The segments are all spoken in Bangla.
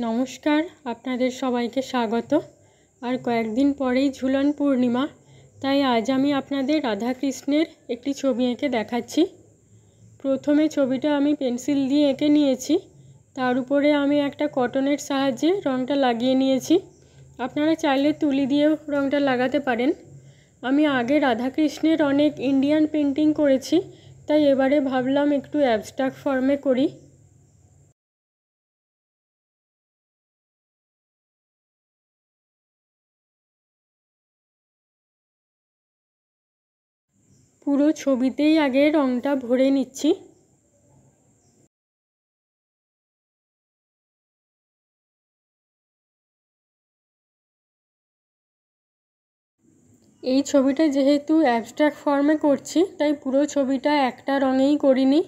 নমস্কার, আপনাদের সবাইকে স্বাগত। আর কয়েকদিন পরেই ঝুলন পূর্ণিমা, তাই আজ আমি আপনাদের রাধাকৃষ্ণের একটি ছবি এঁকে দেখাচ্ছি। প্রথমে ছবিটা আমি পেন্সিল দিয়ে এঁকে নিয়েছি, তার উপরে আমি একটা কটনের সাহায্যে রঙটা লাগিয়ে নিয়েছি। আপনারা চাইলে তুলি দিয়েও রঙটা লাগাতে পারেন। আমি আগে রাধাকৃষ্ণের অনেক ইন্ডিয়ান পেন্টিং করেছি, তাই এবারে ভাবলাম একটু অ্যাবস্ট্রাক্ট ফর্মে করি। পুরো ছবিতেই আগে রঙটা ভরে নিচ্ছি। এই ছবিটা যেহেতু অ্যাবস্ট্রাক্ট ফর্মে করছি, তাই পুরো ছবিটা একটা রঙেই করিনি,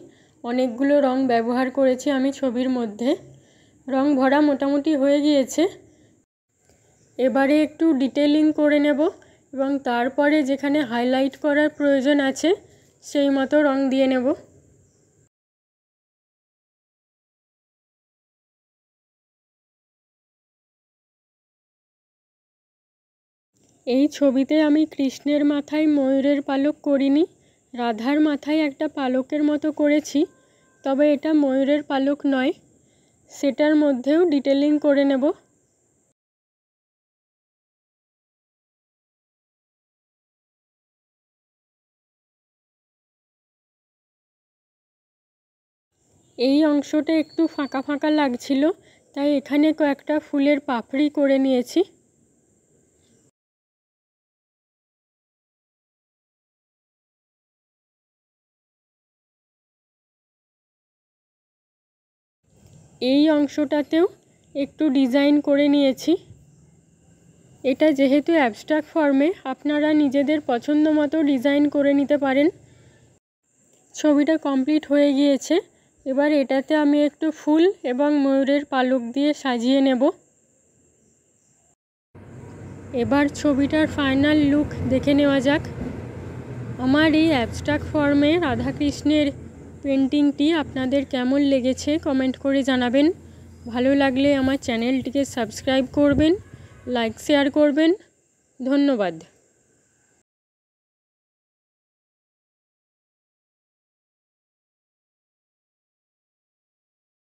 অনেকগুলো রং ব্যবহার করেছি আমি ছবির মধ্যে। রং ভরা মোটামুটি হয়ে গিয়েছে। এবারে একটু ডিটেলিং করে নেব এবং তারপরে যেখানে হাইলাইট করার প্রয়োজন আছে সেই মতো রং দিয়ে নেব। এই ছবিতে আমি কৃষ্ণের মাথায় ময়ূরের পালক করিনি, রাধার মাথায় একটা পালকের মতো করেছি, তবে এটা ময়ূরের পালক নয়। সেটার মধ্যেও ডিটেলিং করে নেব। এই অংশটা একটু ফাঁকা ফাঁকা লাগছিল, তাই এখানে কয়েকটা ফুলের পাপড়ি করে নিয়েছি। এই অংশটাতেও একটু ডিজাইন করে নিয়েছি। এটা যেহেতু অ্যাবস্ট্রাক্ট ফর্মে, আপনারা নিজেদের পছন্দ মতো ডিজাইন করে নিতে পারেন। ছবিটা কমপ্লিট হয়ে গিয়েছে। এবার এটাতে আমি একটু ফুল এবং ময়ূরের পালক দিয়ে সাজিয়ে নেব। এবার ছবিটার ফাইনাল লুক দেখে নেওয়া যাক। আমার এই অ্যাবস্ট্রাক্ট ফর্মে রাধাকৃষ্ণের পেন্টিংটি আপনাদের কেমন লেগেছে কমেন্ট করে জানাবেন। ভালো লাগলে আমার চ্যানেলটিকে সাবস্ক্রাইব করবেন, লাইক শেয়ার করবেন। ধন্যবাদ।